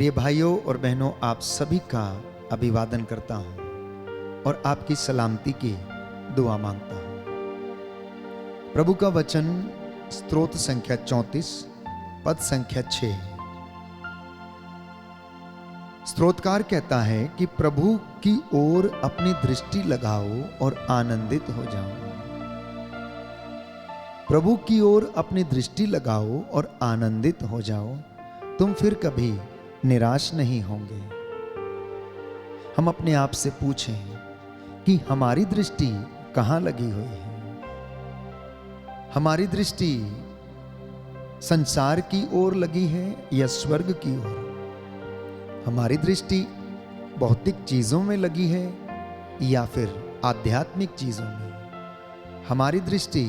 प्रिय भाइयों और बहनों, आप सभी का अभिवादन करता हूं और आपकी सलामती की दुआ मांगता हूं। प्रभु का वचन स्तोत्र संख्या 34 पद संख्या 6। स्तोत्रकार कहता है कि प्रभु की ओर अपनी दृष्टि लगाओ और आनंदित हो जाओ। प्रभु की ओर अपनी दृष्टि लगाओ और आनंदित हो जाओ, तुम फिर कभी निराश नहीं होंगे। हम अपने आप से पूछें कि हमारी दृष्टि कहां लगी हुई है। हमारी दृष्टि संसार की ओर लगी है या स्वर्ग की ओर? हमारी दृष्टि भौतिक चीजों में लगी है या फिर आध्यात्मिक चीजों में? हमारी दृष्टि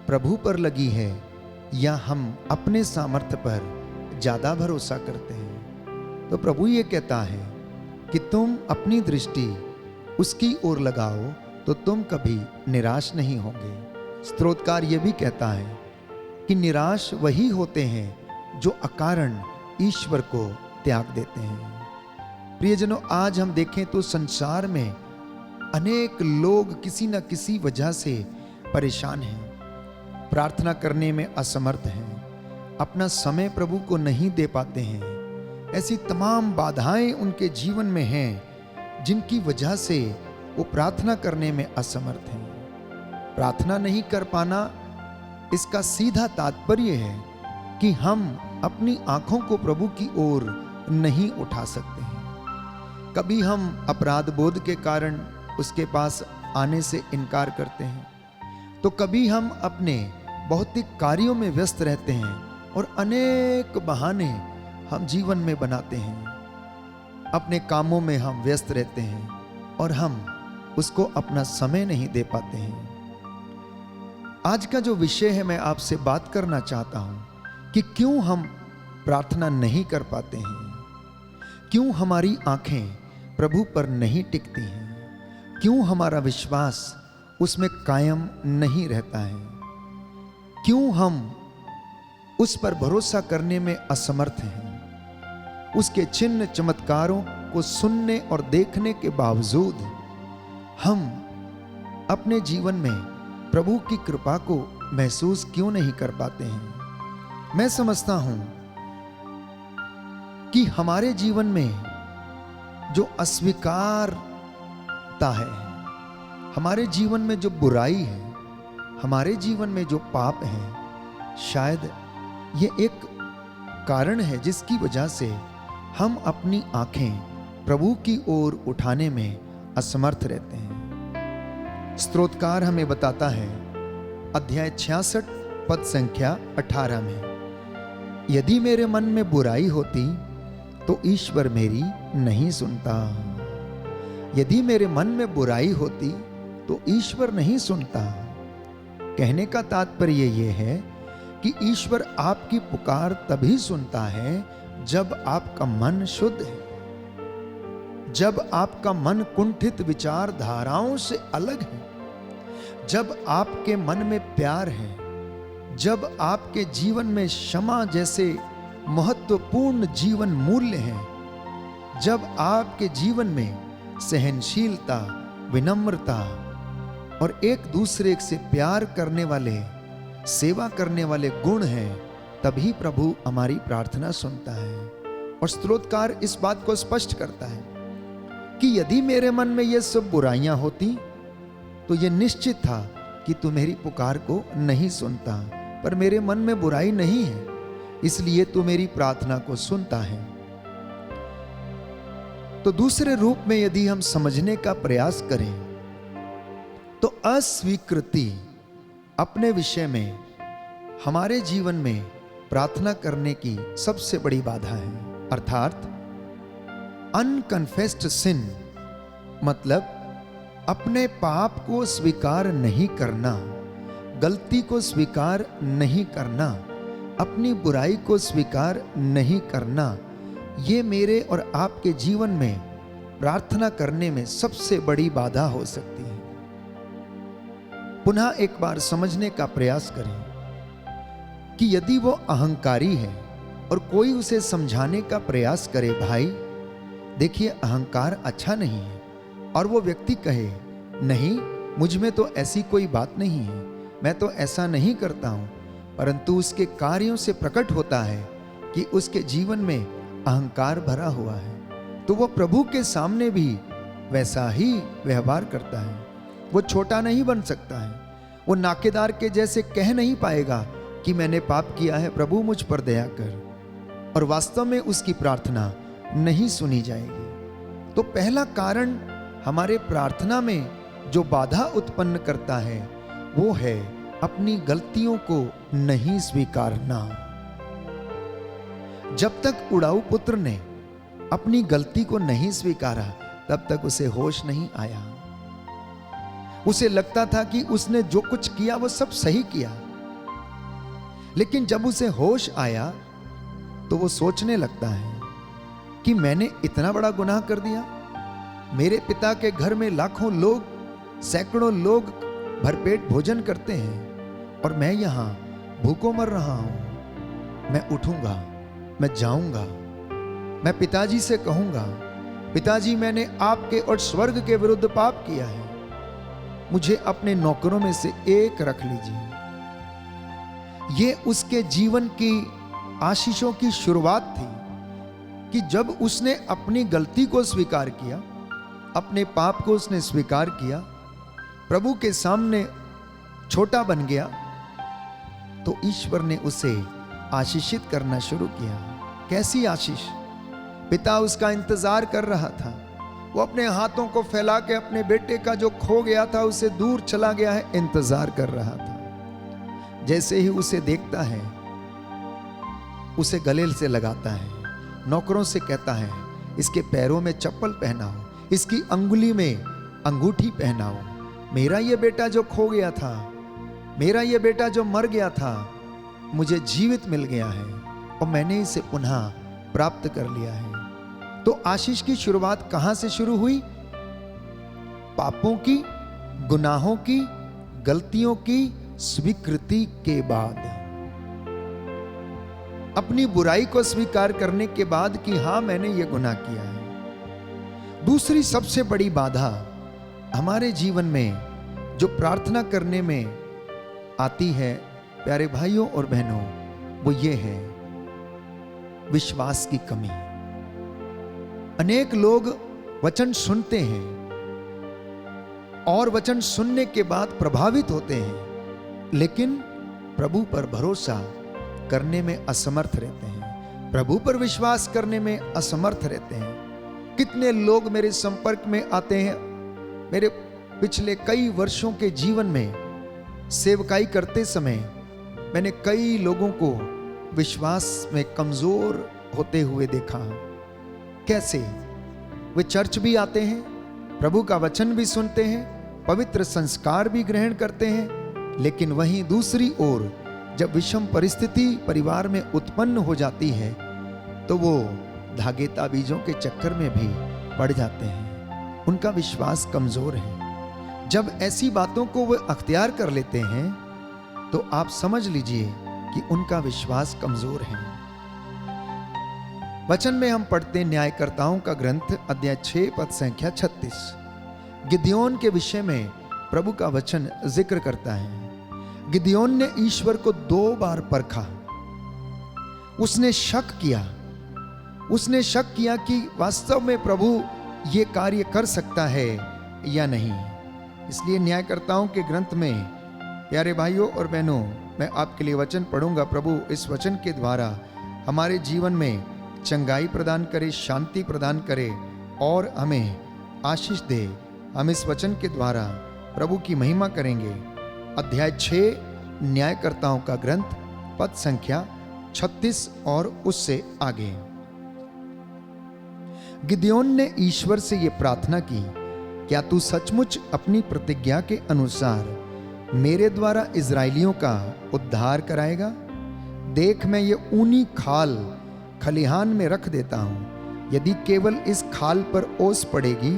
प्रभु पर लगी है या हम अपने सामर्थ्य पर ज्यादा भरोसा करते हैं? तो प्रभु ये कहता है कि तुम अपनी दृष्टि उसकी ओर लगाओ तो तुम कभी निराश नहीं होंगे। स्तोत्रकार ये भी कहता है कि निराश वही होते हैं जो अकारण ईश्वर को त्याग देते हैं। प्रियजनों, आज हम देखें तो संसार में अनेक लोग किसी न किसी वजह से परेशान हैं, प्रार्थना करने में असमर्थ हैं, अपना समय प्रभु को नहीं दे पाते हैं। ऐसी तमाम बाधाएं उनके जीवन में हैं जिनकी वजह से वो प्रार्थना करने में असमर्थ हैं। प्रार्थना नहीं कर पाना, इसका सीधा तात्पर्य है कि हम अपनी आंखों को प्रभु की ओर नहीं उठा सकते हैं। कभी हम अपराध बोध के कारण उसके पास आने से इनकार करते हैं, तो कभी हम अपने भौतिक कार्यों में व्यस्त रहते हैं और अनेक बहाने हम जीवन में बनाते हैं। अपने कामों में हम व्यस्त रहते हैं और हम उसको अपना समय नहीं दे पाते हैं। आज का जो विषय है, मैं आपसे बात करना चाहता हूं कि क्यों हम प्रार्थना नहीं कर पाते हैं, क्यों हमारी आंखें प्रभु पर नहीं टिकती हैं, क्यों हमारा विश्वास उसमें कायम नहीं रहता है, क्यों हम उस पर भरोसा करने में असमर्थ हैं। उसके चिन्ह चमत्कारों को सुनने और देखने के बावजूद हम अपने जीवन में प्रभु की कृपा को महसूस क्यों नहीं कर पाते हैं? मैं समझता हूं कि हमारे जीवन में जो अस्वीकारता है, हमारे जीवन में जो बुराई है, हमारे जीवन में जो पाप है, शायद ये एक कारण है जिसकी वजह से हम अपनी आंखें प्रभु की ओर उठाने में असमर्थ रहते हैं। स्तोत्रकार हमें बताता है अध्याय 66 पद संख्या 18 में, यदि मेरे मन में बुराई होती तो ईश्वर मेरी नहीं सुनता। यदि मेरे मन में बुराई होती तो ईश्वर नहीं सुनता। कहने का तात्पर्य यह है कि ईश्वर आपकी पुकार तभी सुनता है जब आपका मन शुद्ध है, जब आपका मन कुंठित विचारधाराओं से अलग है, जब आपके मन में प्यार है, जब आपके जीवन में क्षमा जैसे महत्वपूर्ण जीवन मूल्य हैं, जब आपके जीवन में सहनशीलता, विनम्रता और एक दूसरे से प्यार करने वाले, सेवा करने वाले गुण हैं, तभी प्रभु हमारी प्रार्थना सुनता है। और स्तोत्रकार इस बात को स्पष्ट करता है कि यदि मेरे मन में ये सब बुराइयां होती तो ये निश्चित था कि तू मेरी पुकार को नहीं सुनता, पर मेरे मन में बुराई नहीं है, इसलिए तू मेरी प्रार्थना को सुनता है। तो दूसरे रूप में यदि हम समझने का प्रयास करें तो अस्वीकृति अपने विषय में हमारे जीवन में प्रार्थना करने की सबसे बड़ी बाधा है। अर्थात अनकन्फेस्ड सिन, मतलब अपने पाप को स्वीकार नहीं करना, गलती को स्वीकार नहीं करना, अपनी बुराई को स्वीकार नहीं करना। ये मेरे और आपके जीवन में प्रार्थना करने में सबसे बड़ी बाधा हो सकती है। पुनः एक बार समझने का प्रयास करें कि यदि वो अहंकारी है, और कोई उसे समझाने का प्रयास करे, भाई देखिए अहंकार अच्छा नहीं है, और वो व्यक्ति कहे नहीं मुझ में तो ऐसी कोई बात नहीं है, मैं तो ऐसा नहीं करता हूं, परंतु उसके कार्यों से प्रकट होता है कि उसके जीवन में अहंकार भरा हुआ है, तो वो प्रभु के सामने भी वैसा ही व्यवहार करता है। वो छोटा नहीं बन सकता है, वो नाकेदार के जैसे कह नहीं पाएगा कि मैंने पाप किया है, प्रभु मुझ पर दया कर, और वास्तव में उसकी प्रार्थना नहीं सुनी जाएगी। तो पहला कारण हमारे प्रार्थना में जो बाधा उत्पन्न करता है वो है अपनी गलतियों को नहीं स्वीकारना। जब तक उड़ाऊ पुत्र ने अपनी गलती को नहीं स्वीकारा तब तक उसे होश नहीं आया। उसे लगता था कि उसने जो कुछ किया वो सब सही किया, लेकिन जब उसे होश आया तो वो सोचने लगता है कि मैंने इतना बड़ा गुनाह कर दिया। मेरे पिता के घर में लाखों लोग, सैकड़ों लोग भरपेट भोजन करते हैं और मैं यहां भूखों मर रहा हूं। मैं उठूंगा, मैं जाऊंगा, मैं पिताजी से कहूंगा, पिताजी मैंने आपके और स्वर्ग के विरुद्ध पाप किया है, मुझे अपने नौकरों में से एक रख लीजिए। ये उसके जीवन की आशीषों की शुरुआत थी कि जब उसने अपनी गलती को स्वीकार किया, अपने पाप को उसने स्वीकार किया, प्रभु के सामने छोटा बन गया, तो ईश्वर ने उसे आशीषित करना शुरू किया। कैसी आशीष? पिता उसका इंतजार कर रहा था, वो अपने हाथों को फैला के अपने बेटे का जो खो गया था उसे दूर चला गया है, इंतजार कर रहा था। जैसे ही उसे देखता है उसे गले से लगाता है, नौकरों से कहता है इसके पैरों में चप्पल पहनाओ, इसकी अंगुली में अंगूठी पहनाओ। मेरा ये बेटा जो खो गया था, मेरा ये बेटा जो मर गया था, मुझे जीवित मिल गया है और मैंने इसे पुनः प्राप्त कर लिया है। तो आशीष की शुरुआत कहां से शुरू हुई? पापों की, गुनाहों की, गलतियों की स्वीकृति के बाद, अपनी बुराई को स्वीकार करने के बाद कि हां मैंने ये गुनाह किया है। दूसरी सबसे बड़ी बाधा हमारे जीवन में जो प्रार्थना करने में आती है प्यारे भाइयों और बहनों, वो ये है विश्वास की कमी। अनेक लोग वचन सुनते हैं और वचन सुनने के बाद प्रभावित होते हैं, लेकिन प्रभु पर भरोसा करने में असमर्थ रहते हैं, प्रभु पर विश्वास करने में असमर्थ रहते हैं। कितने लोग मेरे संपर्क में आते हैं, मेरे पिछले कई वर्षों के जीवन में सेवकाई करते समय मैंने कई लोगों को विश्वास में कमजोर होते हुए देखा। कैसे? वे चर्च भी आते हैं, प्रभु का वचन भी सुनते हैं, पवित्र संस्कार भी ग्रहण करते हैं, लेकिन वहीं दूसरी ओर जब विषम परिस्थिति परिवार में उत्पन्न हो जाती है तो वो धागे ताबीजों के चक्कर में भी पड़ जाते हैं। उनका विश्वास कमजोर है। जब ऐसी बातों को वो अख्तियार कर लेते हैं तो आप समझ लीजिए कि उनका विश्वास कमजोर है। वचन में हम पढ़ते न्यायकर्ताओं का ग्रंथ अध्याय 6 पद संख्या 36। गिदयोन के विषय में प्रभु का वचन जिक्र करता है। गिदयोन ने ईश्वर को 2 बार परखा। उसने शक किया कि वास्तव में प्रभु ये कार्य कर सकता है या नहीं। इसलिए न्यायकर्ताओं के ग्रंथ में प्यारे भाइयों और बहनों, मैं आपके लिए वचन पढ़ूंगा। प्रभु इस वचन के द्वारा हमारे जीवन में चंगाई प्रदान करे, शांति प्रदान करे और हमें आशीष दे। हम इस वचन के द्वारा प्रभु की महिमा करेंगे। अध्याय 6 न्यायकर्ताओं का ग्रंथ पद संख्या 36 और उससे आगे। गिदयोन ने ईश्वर से यह प्रार्थना की, क्या तू सचमुच अपनी प्रतिज्ञा के अनुसार मेरे द्वारा इजराइलियों का उद्धार कराएगा? देख, मैं ये ऊनी खाल खलिहान में रख देता हूं। यदि केवल इस खाल पर ओस पड़ेगी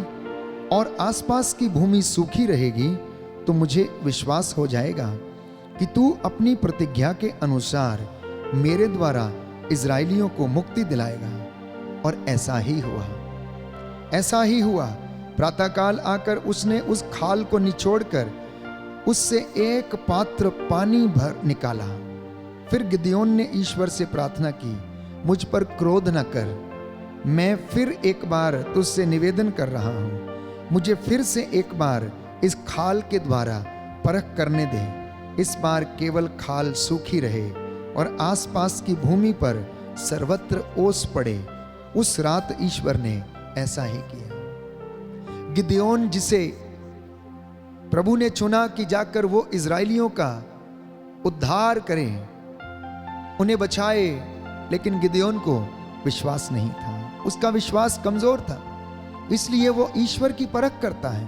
और आसपास की भूमि सूखी रहेगी तो मुझे विश्वास हो जाएगा कि तू अपनी प्रतिज्ञा के अनुसार मेरे द्वारा इजरायलियों को मुक्ति दिलाएगा। और ऐसा ही हुआ, ऐसा ही हुआ। प्रातःकाल आकर उसने उस खाल को निचोड़कर उससे एक पात्र पानी भर निकाला। फिर गिदयोन ने ईश्वर से प्रार्थना की, मुझ पर क्रोध न कर, मैं फिर एक बार तुझसे निवेदन कर रहा हूं, मुझे फिर से एक बार इस खाल के द्वारा परख करने दे। इस बार केवल खाल सूखी रहे और आसपास की भूमि पर सर्वत्र ओस पड़े। उस रात ईश्वर ने ऐसा ही किया। गिदयोन, जिसे प्रभु ने चुना कि जाकर वो इजरायलियों का उद्धार करें, उन्हें बचाए, लेकिन गिदयोन को विश्वास नहीं था, उसका विश्वास कमजोर था। इसलिए वो ईश्वर की परख करता है।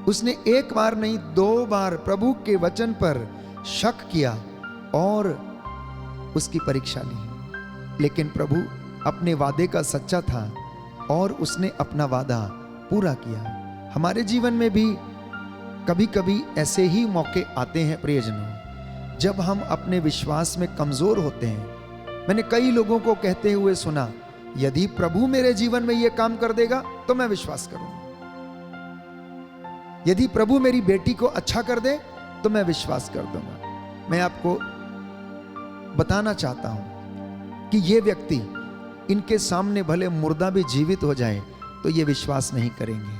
उसने एक बार नहीं 2 बार प्रभु के वचन पर शक किया और उसकी परीक्षा ली। लेकिन प्रभु अपने वादे का सच्चा था और उसने अपना वादा पूरा किया। हमारे जीवन में भी कभी कभी ऐसे ही मौके आते हैं प्रियजनों, जब हम अपने विश्वास में कमजोर होते हैं। मैंने कई लोगों को कहते हुए सुना, यदि प्रभु मेरे जीवन में यह काम कर देगा तो मैं विश्वास करूंगा, यदि प्रभु मेरी बेटी को अच्छा कर दे तो मैं विश्वास कर दूंगा। मैं आपको बताना चाहता हूं कि यह व्यक्ति, इनके सामने भले मुर्दा भी जीवित हो जाए तो ये विश्वास नहीं करेंगे,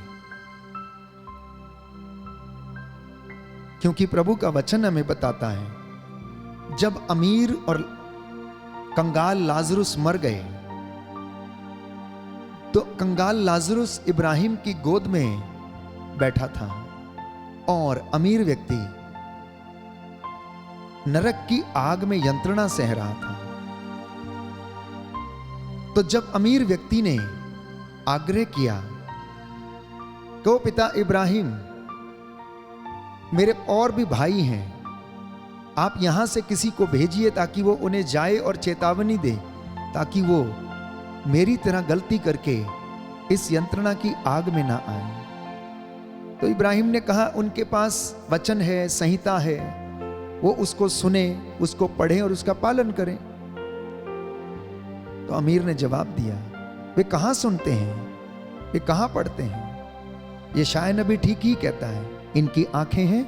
क्योंकि प्रभु का वचन हमें बताता है, जब अमीर और कंगाल लाजरुस मर गए तो कंगाल लाजरुस इब्राहिम की गोद में बैठा था और अमीर व्यक्ति नरक की आग में यंत्रणा सह रहा था। तो जब अमीर व्यक्ति ने आग्रह किया, कहो पिता इब्राहिम, मेरे और भी भाई हैं, आप यहां से किसी को भेजिए ताकि वो उन्हें जाए और चेतावनी दे, ताकि वो मेरी तरह गलती करके इस यंत्रणा की आग में ना आए। तो इब्राहिम ने कहा, उनके पास वचन है, संहिता है, वो उसको सुने, उसको पढ़ें और उसका पालन करें। तो अमीर ने जवाब दिया, वे कहां सुनते हैं, वे कहां पढ़ते हैं? यशायाह नबी ठीक ही कहता है, इनकी आंखें हैं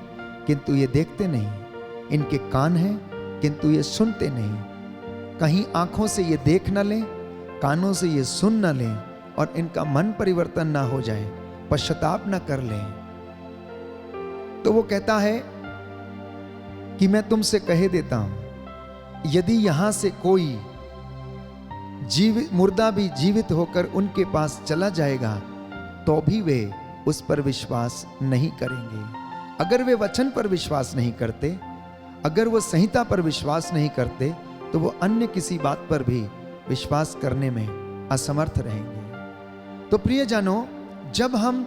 किंतु ये देखते नहीं, इनके कान हैं किंतु ये सुनते नहीं। कहीं आंखों से ये देख न लें, कानों से ये सुन न लें और इनका मन परिवर्तन ना हो जाए, पश्चाताप न कर लें। तो वो कहता है कि मैं तुमसे कह देता हूं, यदि यहां से कोई मुर्दा भी जीवित होकर उनके पास चला जाएगा तो भी वे उस पर विश्वास नहीं करेंगे। अगर वे वचन पर विश्वास नहीं करते, अगर वो संहिता पर विश्वास नहीं करते, तो वो अन्य किसी बात पर भी विश्वास करने में असमर्थ रहेंगे। तो प्रियजनों, जब हम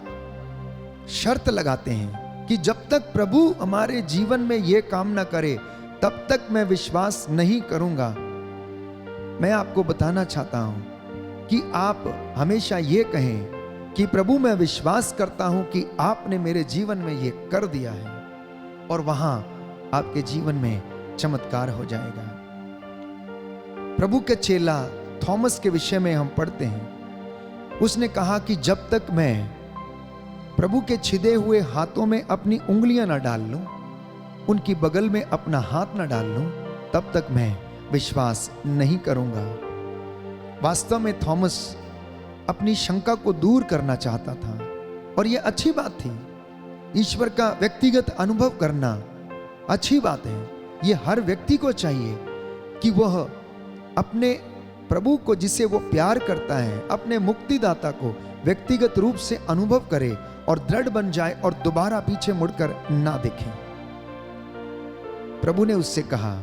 शर्त लगाते हैं कि जब तक प्रभु हमारे जीवन में यह काम ना करे तब तक मैं विश्वास नहीं करूंगा, मैं आपको बताना चाहता हूं कि आप हमेशा यह कहें कि प्रभु मैं विश्वास करता हूं कि आपने मेरे जीवन में यह कर दिया है, और वहां आपके जीवन में चमत्कार हो जाएगा। प्रभु के चेला थॉमस के विषय में हम पढ़ते हैं, उसने कहा कि जब तक मैं प्रभु के छिदे हुए हाथों में अपनी उंगलियां ना डाल लूं, उनकी बगल में अपना हाथ ना डाल लूं, तब तक मैं विश्वास नहीं करूंगा। वास्तव में थॉमस अपनी शंका को दूर करना चाहता था और यह अच्छी बात थी। ईश्वर का व्यक्तिगत अनुभव करना अच्छी बात है। यह हर व्यक्ति को चाहिए कि वह अपने प्रभु को, जिसे वो प्यार करता है, अपने मुक्तिदाता को व्यक्तिगत रूप से अनुभव करे और दृढ़ बन जाए और दोबारा पीछे मुड़कर ना देखे। प्रभु ने उससे कहा,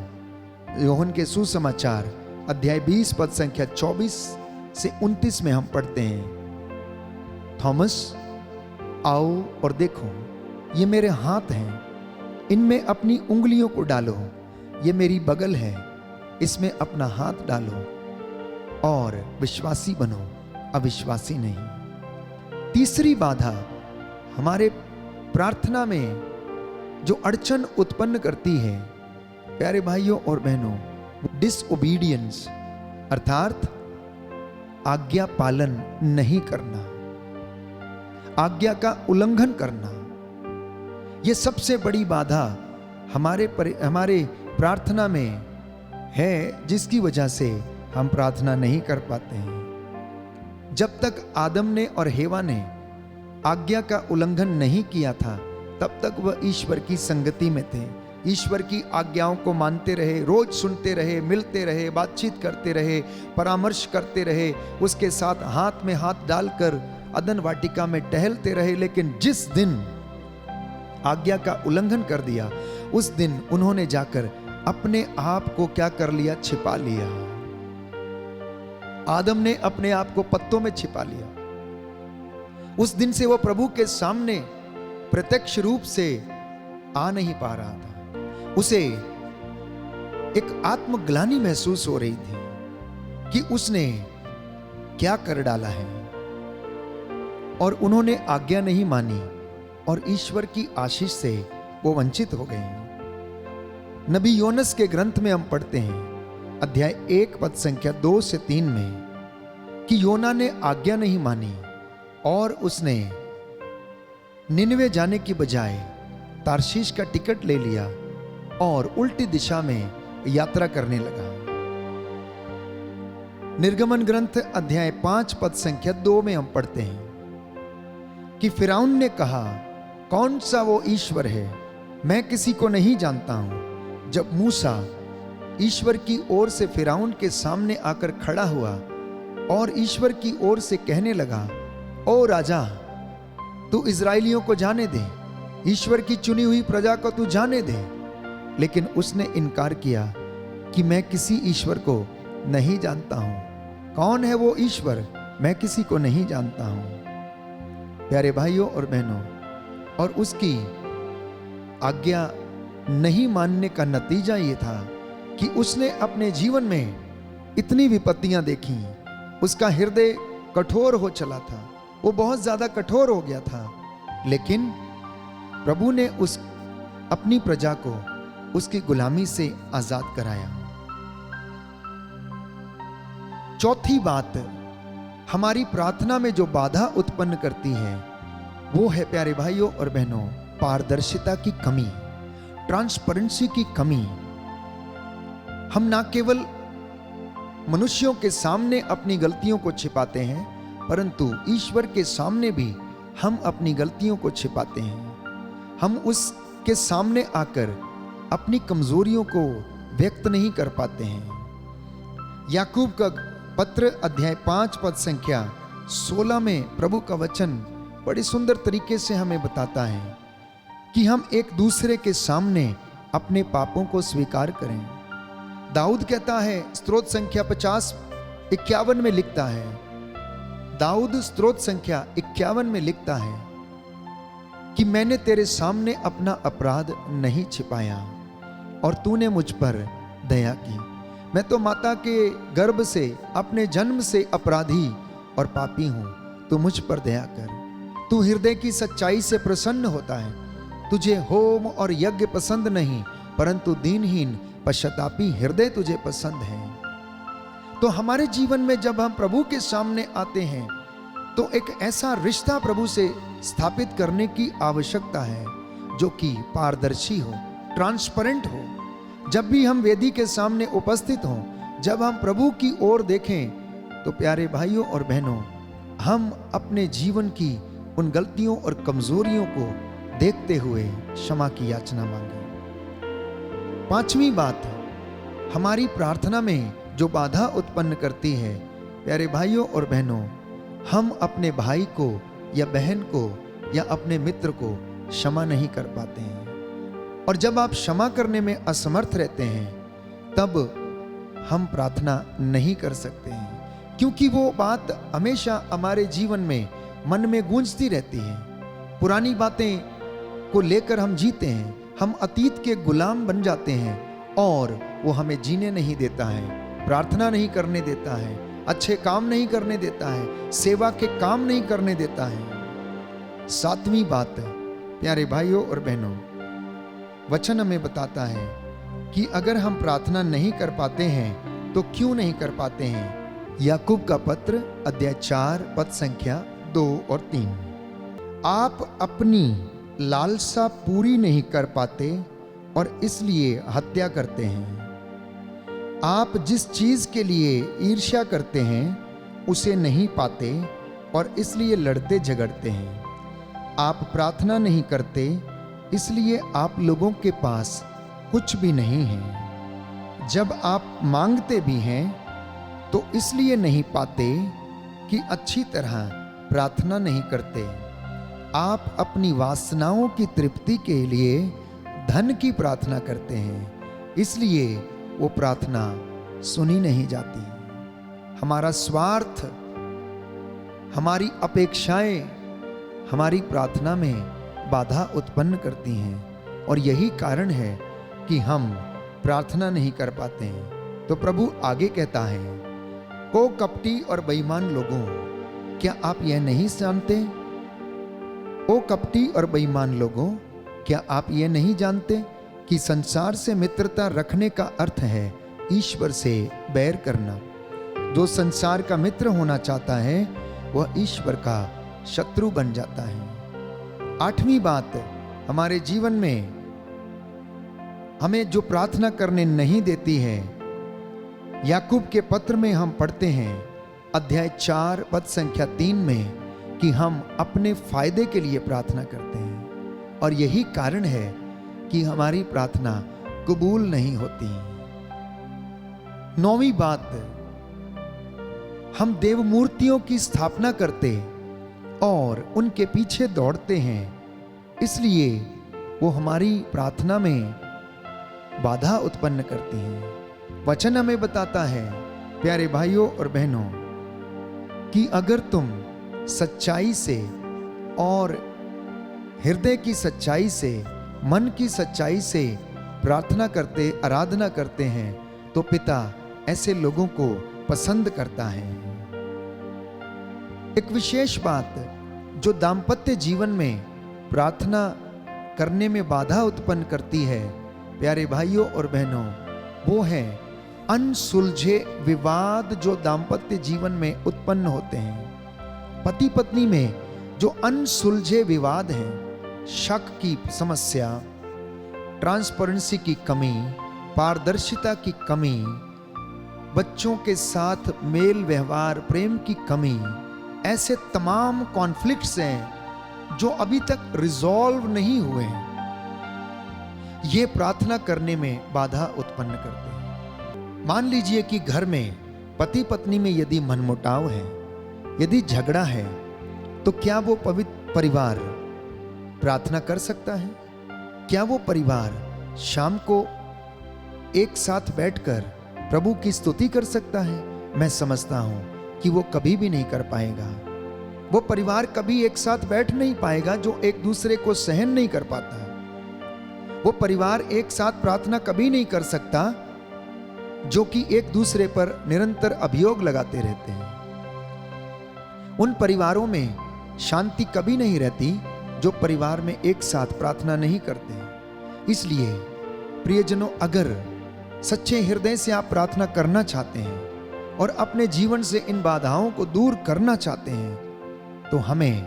यूहन्ना के सुसमाचार अध्याय 20 पद संख्या 24 से 29 में हम पढ़ते हैं, थॉमस आओ और देखो, ये मेरे हाथ हैं, इनमें अपनी उंगलियों को डालो, ये मेरी बगल है, इसमें अपना हाथ डालो और विश्वासी बनो, अविश्वासी नहीं। तीसरी बाधा हमारे प्रार्थना में जो अड़चन उत्पन्न करती है, प्यारे भाइयों और बहनों, डिसओबीडियंस, अर्थात आज्ञा पालन नहीं करना, आज्ञा का उल्लंघन करना, यह सबसे बड़ी बाधा हमारे प्रार्थना में है, जिसकी वजह से हम प्रार्थना नहीं कर पाते हैं। जब तक आदम ने और हेवा ने आज्ञा का उल्लंघन नहीं किया था, तब तक वह ईश्वर की संगति में थे, ईश्वर की आज्ञाओं को मानते रहे, रोज सुनते रहे, मिलते रहे, बातचीत करते रहे, परामर्श करते रहे, उसके साथ हाथ में हाथ डालकर अदन वाटिका में टहलते रहे। लेकिन जिस दिन आज्ञा का उल्लंघन कर दिया, उस दिन उन्होंने जाकर अपने आप को क्या कर लिया? छिपा लिया। आदम ने अपने आप को पत्तों में छिपा लिया। उस दिन से वह प्रभु के सामने प्रत्यक्ष रूप से आ नहीं पा रहा था। उसे एक आत्मग्लानि महसूस हो रही थी कि उसने क्या कर डाला है, और उन्होंने आज्ञा नहीं मानी और ईश्वर की आशीष से वो वंचित हो गए। नबी योनस के ग्रंथ में हम पढ़ते हैं, अध्याय 1 पद संख्या 2 से 3 में, कि योना ने आज्ञा नहीं मानी और उसने निनवे जाने की बजाय तारशीश का टिकट ले लिया और उल्टी दिशा में यात्रा करने लगा। निर्गमन ग्रंथ अध्याय 5 पद संख्या 2 में हम पढ़ते हैं कि फिरौन ने कहा, कौन सा वो ईश्वर है, मैं किसी को नहीं जानता हूं। जब मूसा ईश्वर की ओर से फिरौन के सामने आकर खड़ा हुआ और ईश्वर की ओर से कहने लगा, ओ राजा, तू इजराइलियों को जाने दे, ईश्वर की चुनी हुई प्रजा को तू जाने दे। लेकिन उसने इनकार किया कि मैं किसी ईश्वर को नहीं जानता हूं। कौन है वो ईश्वर, मैं किसी को नहीं जानता हूं। प्यारे भाइयों और बहनों, और उसकी आज्ञा नहीं मानने का नतीजा ये था कि उसने अपने जीवन में इतनी विपत्तियां देखी, उसका हृदय कठोर हो चला था, वो बहुत ज्यादा कठोर हो गया था। लेकिन प्रभु ने अपनी प्रजा को उसकी गुलामी से आजाद कराया। चौथी बात हमारी प्रार्थना में जो बाधा उत्पन्न करती है, वो है प्यारे भाइयों और बहनों, पारदर्शिता की कमी, ट्रांसपेरेंसी की कमी। हम ना केवल मनुष्यों के सामने अपनी गलतियों को छिपाते हैं, परंतु ईश्वर के सामने भी हम अपनी गलतियों को छिपाते हैं। हम उसके सामने आकर अपनी कमजोरियों को व्यक्त नहीं कर पाते हैं। याकूब का पत्र अध्याय 5 पद संख्या 16 में प्रभु का वचन बड़ी सुंदर तरीके से हमें बताता है कि हम एक दूसरे के सामने अपने पापों को स्वीकार करें। दाऊद कहता है, स्तोत्र संख्या 50:51 में लिखता है, दाऊद स्तोत्र संख्या 51 में लिखता है कि मैंने तेरे सामने अपना अपराध नहीं छिपाया और तूने मुझ पर दया की। मैं तो माता के गर्भ से, अपने जन्म से अपराधी और पापी हूं, तू मुझ पर दया कर। तू हृदय की सच्चाई से प्रसन्न होता है, तुझे होम और यज्ञ पसंद नहीं, परंतु दीनहीन पश्चातापी हृदय तुझे पसंद है। तो हमारे जीवन में जब हम प्रभु के सामने आते हैं, तो एक ऐसा रिश्ता प्रभु से स्थापित करने की आवश्यकता है जो कि पारदर्शी हो, ट्रांसपेरेंट हो। जब भी हम वेदी के सामने उपस्थित हों, जब हम प्रभु की ओर देखें, तो प्यारे भाइयों और बहनों, हम अपने जीवन की उन गलतियों और कमजोरियों को देखते हुए क्षमा की याचना मांगें। पांचवी बात, हमारी प्रार्थना में जो बाधा उत्पन्न करती है, प्यारे भाइयों और बहनों, हम अपने भाई को या बहन को या अपने मित्र को क्षमा नहीं कर पाते हैं। और जब आप क्षमा करने में असमर्थ रहते हैं, तब हम प्रार्थना नहीं कर सकते हैं, क्योंकि वो बात हमेशा हमारे जीवन में मन में गूंजती रहती है। पुरानी बातें को लेकर हम जीते हैं, हम अतीत के गुलाम बन जाते हैं और वो हमें जीने नहीं देता है, प्रार्थना नहीं करने देता है, अच्छे काम नहीं करने देता है, सेवा के काम नहीं करने देता है। सातवीं बात, प्यारे भाइयों और बहनों, वचन हमें बताता है कि अगर हम प्रार्थना नहीं कर पाते हैं तो क्यों नहीं कर पाते हैं? याकूब का पत्र अध्याय 4 पद संख्या 2 और 3। आप अपनी लालसा पूरी नहीं कर पाते और इसलिए हत्या करते हैं। आप जिस चीज के लिए ईर्ष्या करते हैं उसे नहीं पाते और इसलिए लड़ते झगड़ते हैं। आप प्रार्थना नहीं करते इसलिए आप लोगों के पास कुछ भी नहीं है। जब आप मांगते भी हैं तो इसलिए नहीं पाते कि अच्छी तरह प्रार्थना नहीं करते। आप अपनी वासनाओं की तृप्ति के लिए धन की प्रार्थना करते हैं, इसलिए वो प्रार्थना सुनी नहीं जाती। हमारा स्वार्थ, हमारी अपेक्षाएं हमारी प्रार्थना में बाधा उत्पन्न करती हैं और यही कारण है कि हम प्रार्थना नहीं कर पाते हैं। तो प्रभु आगे कहता है, ओ कपटी और बेईमान लोगों, क्या आप यह नहीं जानते? ओ कपटी और बेईमान लोगों, क्या आप यह नहीं जानते कि संसार से मित्रता रखने का अर्थ है ईश्वर से बैर करना? जो संसार का मित्र होना चाहता है वह ईश्वर का शत्रु बन जाता है। 8वीं बात, हमारे जीवन में हमें जो प्रार्थना करने नहीं देती है, याकूब के पत्र में हम पढ़ते हैं अध्याय 4 पद संख्या 3 में कि हम अपने फायदे के लिए प्रार्थना करते हैं और यही कारण है कि हमारी प्रार्थना कबूल नहीं होती। 9वीं बात, हम देव मूर्तियों की स्थापना करते और उनके पीछे दौड़ते हैं, इसलिए वो हमारी प्रार्थना में बाधा उत्पन्न करती हैं। वचन हमें बताता है प्यारे भाइयों और बहनों कि अगर तुम सच्चाई से और हृदय की सच्चाई से, मन की सच्चाई से प्रार्थना करते, आराधना करते हैं तो पिता ऐसे लोगों को पसंद करता है। एक विशेष बात जो दाम्पत्य जीवन में प्रार्थना करने में बाधा उत्पन्न करती है प्यारे भाइयों और बहनों, वो है अनसुलझे विवाद जो दाम्पत्य जीवन में उत्पन्न होते हैं। पति पत्नी में जो अनसुलझे विवाद हैं, शक की समस्या, ट्रांसपेरेंसी की कमी, पारदर्शिता की कमी, बच्चों के साथ मेल व्यवहार, प्रेम की कमी, ऐसे तमाम कॉन्फ्लिक्ट्स हैं जो अभी तक रिजॉल्व नहीं हुए हैं। ये प्रार्थना करने में बाधा उत्पन्न करते हैं। मान लीजिए कि घर में पति पत्नी में यदि मनमुटाव है, यदि झगड़ा है, तो क्या वो पवित्र परिवार प्रार्थना कर सकता है? क्या वो परिवार शाम को एक साथ बैठकर प्रभु की स्तुति कर सकता है? मैं समझता हूं कि वो कभी भी नहीं कर पाएगा। वो परिवार कभी एक साथ बैठ नहीं पाएगा जो एक दूसरे को सहन नहीं कर पाता है। वो परिवार एक साथ प्रार्थना कभी नहीं कर सकता जो कि एक दूसरे पर निरंतर अभियोग लगाते रहते हैं। उन परिवारों में शांति कभी नहीं रहती जो परिवार में एक साथ प्रार्थना नहीं करते हैं। इसलिए प्रियजनों, अगर सच्चे हृदय से आप प्रार्थना करना चाहते हैं और अपने जीवन से इन बाधाओं को दूर करना चाहते हैं, तो हमें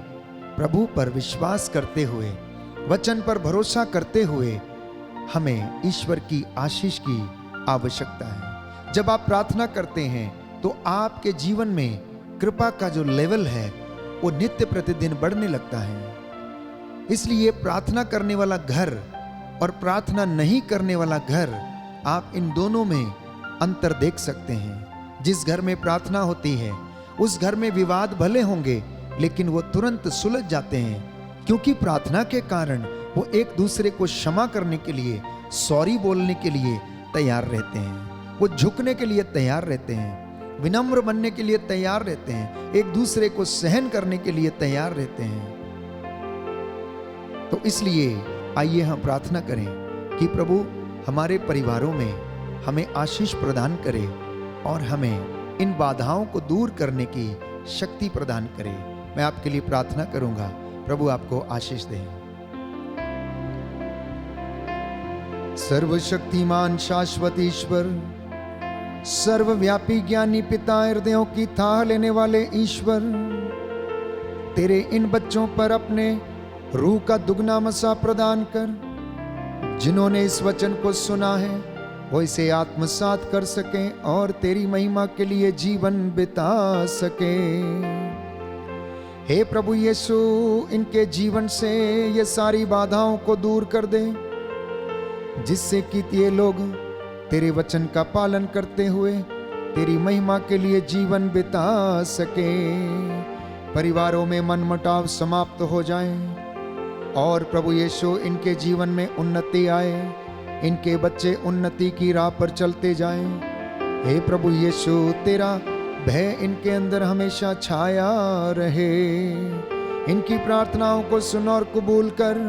प्रभु पर विश्वास करते हुए, वचन पर भरोसा करते हुए हमें ईश्वर की आशीष की आवश्यकता है। जब आप प्रार्थना करते हैं तो आपके जीवन में कृपा का जो लेवल है वो नित्य प्रतिदिन बढ़ने लगता है। इसलिए प्रार्थना करने वाला घर और प्रार्थना नहीं करने वाला घर, आप इन दोनों में अंतर देख सकते हैं। जिस घर में प्रार्थना होती है उस घर में विवाद भले होंगे लेकिन वो तुरंत सुलझ जाते हैं, क्योंकि प्रार्थना के कारण वो एक दूसरे को क्षमा करने के लिए, सॉरी बोलने के लिए तैयार रहते हैं। वो झुकने के लिए तैयार रहते हैं, विनम्र बनने के लिए तैयार रहते हैं, एक दूसरे को सहन करने के लिए तैयार रहते हैं। तो इसलिए आइए हम प्रार्थना करें कि प्रभु हमारे परिवारों में हमें आशीष प्रदान करे और हमें इन बाधाओं को दूर करने की शक्ति प्रदान करे। मैं आपके लिए प्रार्थना करूंगा। प्रभु आपको आशीष दे। सर्वशक्तिमान शाश्वत ईश्वर, सर्वव्यापी ज्ञानी पिता, हृदयों की थाह लेने वाले ईश्वर, तेरे इन बच्चों पर अपने रूह का दुगना मसा प्रदान कर। जिन्होंने इस वचन को सुना है वो इसे आत्मसात कर सकें और तेरी महिमा के लिए जीवन बिता सके। हे प्रभु यीशु, इनके जीवन से ये सारी बाधाओं को दूर कर दे, जिससे कि ये लोग तेरे वचन का पालन करते हुए तेरी महिमा के लिए जीवन बिता सके। परिवारों में मनमुटाव समाप्त हो जाए और प्रभु यीशु इनके जीवन में उन्नति आए, इनके बच्चे उन्नति की राह पर चलते जाएं। हे प्रभु यीशु, तेरा भय इनके अंदर हमेशा छाया रहे। इनकी प्रार्थनाओं को सुन और कबूल कर।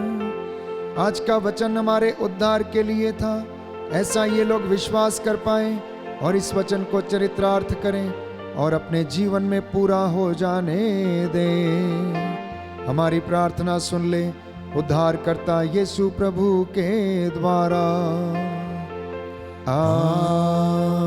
आज का वचन हमारे उद्धार के लिए था, ऐसा ये लोग विश्वास कर पाए और इस वचन को चरितार्थ करें और अपने जीवन में पूरा हो जाने दें। हमारी प्रार्थना सुन ले उद्धार करता यीशु प्रभु के द्वारा। आमीन।